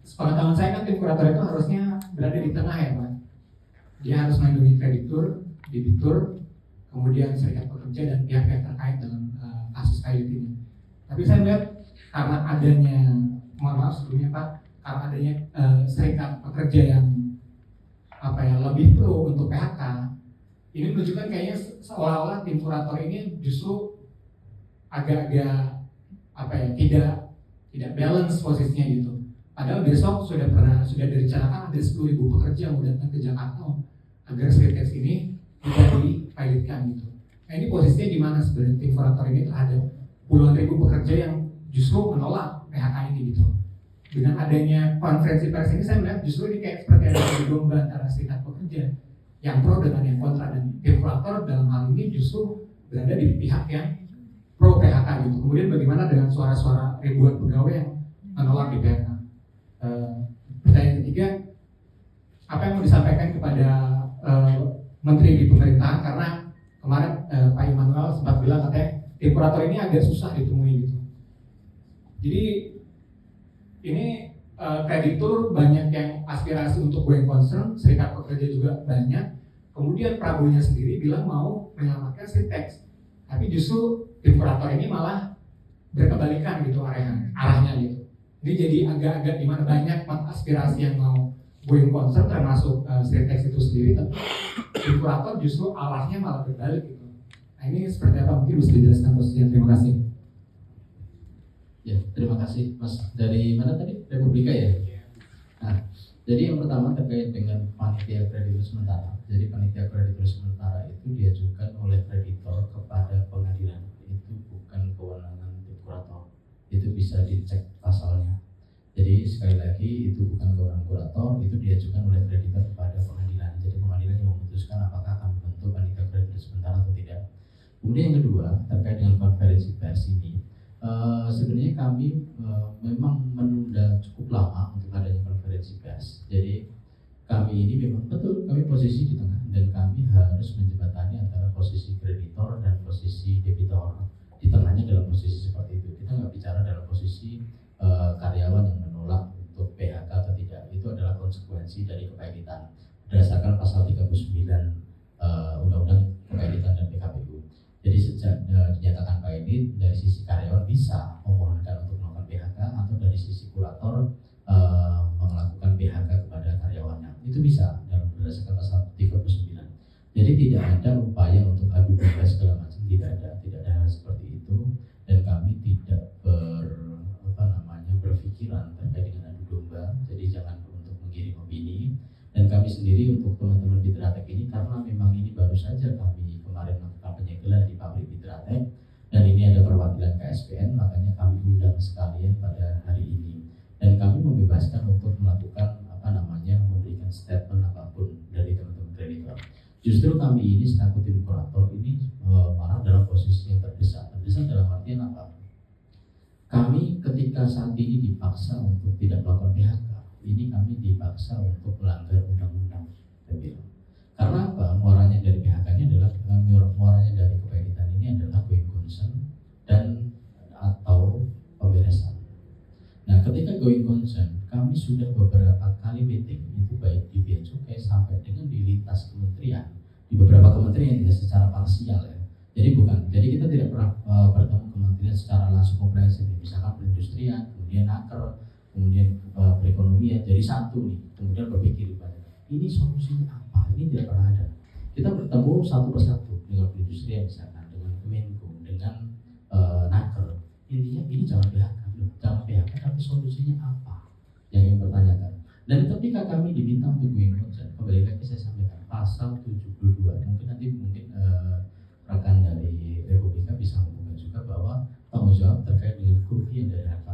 sepengetahuan saya kan tim kurator itu harusnya berada di tengah ya Pak. Dia harus melindungi kreditur, debitur, kemudian serikat pekerja dan pihak-pihak terkait dalam kasus pilot ini. Tapi saya melihat karena adanya, mohon maaf sebelumnya Pak, karena adanya serikat pekerja yang lebih pro untuk PHK, ini menunjukkan kayaknya seolah-olah tim kurator ini justru agak-agak tidak balance posisinya gitu. Padahal besok sudah direncanakan ada 10.000 pekerja yang mau datang ke Jakarta agar Spritex ini tidak dipilotkan gitu. Nah ini posisinya di mana sebenarnya tim kurator ini terhadap puluhan ribu pekerja yang justru menolak PHK ini gitu. Dengan adanya konferensi pers ini saya melihat justru ini kayak seperti ada adu domba antara serikat pekerja yang pro dengan yang kontra, dan tim kurator dalam hal ini justru berada di pihak yang pro PHK gitu. Kemudian bagaimana dengan suara-suara ribuan pegawai yang menolak di PHK? Pertanyaan ketiga, apa yang mau disampaikan kepada menteri di pemerintahan, karena kemarin Pak Immanuel sempat bilang katanya tim kurator ini agak susah ditemui gitu. Jadi ini kreditur banyak yang aspirasi untuk going concern, serikat pekerja juga banyak. Kemudian Prabowo-nya sendiri bilang mau menyelamatkan Spritex, tapi justru tim kurator ini malah berkebalikan gitu arahnya gitu. Ini jadi agak-agak gimana, banyak aspirasi yang mau going concern termasuk Spritex itu sendiri, tapi tim kurator justru arahnya malah berbalik gitu. Nah ini seperti apa, mungkin bisa dijelaskan posisinya. Terima kasih. Ya, terima kasih Mas. Dari mana tadi? Republika ya? Nah, jadi yang pertama terkait dengan panitia kreditur sementara. Jadi panitia kreditur sementara itu diajukan oleh kreditor kepada pengadilan. Itu bukan kewenangan tim kurator. Itu bisa dicek pasalnya. Jadi sekali lagi itu bukan kewenangan kurator, itu diajukan oleh kreditor kepada pengadilan. Jadi pengadilan yang memutuskan apakah akan membentuk panitia kreditur sementara atau tidak. Kemudian yang kedua terkait dengan konferensi pers ini. Sebenarnya kami memang menunda cukup lama untuk adanya konferensi pers. Jadi kami ini memang betul kami posisi di tengah, dan kami harus menjembatani antara posisi kreditor dan posisi debitor. Di tengahnya dalam posisi seperti itu. Kita nggak bicara dalam posisi karyawan yang menolak untuk PHK atau tidak. Itu adalah konsekuensi dari kepailitan berdasarkan pasal 39 Undang-Undang Kepailitan dan PKPU. Jadi sejak dinyatakan pilot, dari sisi karyawan bisa memohonkan untuk melakukan PHK, atau dari sisi kurator melakukan PHK kepada karyawannya. Itu bisa dalam berdasarkan pasal 39. Jadi tidak ada upaya untuk adu domba segala macam, tidak ada hal seperti itu, dan kami tidak berpikiran terkait dengan adu domba. Jadi jangan untuk menggiring opini. Dan kami sendiri untuk teman-teman Fitratek ini, karena memang ini baru saja kami kemarin melakukan penyegelan di pabrik Fitratek, dan ini ada perwakilan KSPN, makanya kami undang sekalian pada hari ini. Dan kami membebaskan untuk melakukan memberikan statement apapun dari teman-teman kreditor. Justru kami ini selaku tim kurator ini malah dalam posisi yang terdesak. Terdesak dalam artian apa? Kami ketika saat ini dipaksa untuk tidak melakukan PHK, ini kami dipaksa untuk melanggar undang-undang. Karena apa? Muaranya dari PHK-nya adalah muaranya dari kepailitan ini adalah going concern dan atau pemberesan. Nah, ketika going concern, kami sudah beberapa kali meeting, itu baik di Bea Cukai sampai dengan di lintas kementerian, di beberapa kementerian ya secara parsial ya. Jadi kita tidak pernah bertemu kementerian secara langsung komprehensif, misalkan perindustrian, kemudian naker, kemudian perekonomian, jadi satu nih, kemudian berpikir ini solusinya apa? Ini tidak pernah ada. Kita bertemu satu persatu dengan perindustrian misalkan, dengan Kemenko, dengan naker. Intinya ini jangan PHK, tapi solusinya apa? Yang bertanyakan. Dan ketika kami diminta untuk going concern, kembali lagi saya sampaikan pasal 72. Mungkin rekan dari Republika bisa menghubungkan juga bahwa tanggung jawab terkait dengan kerugian dari harta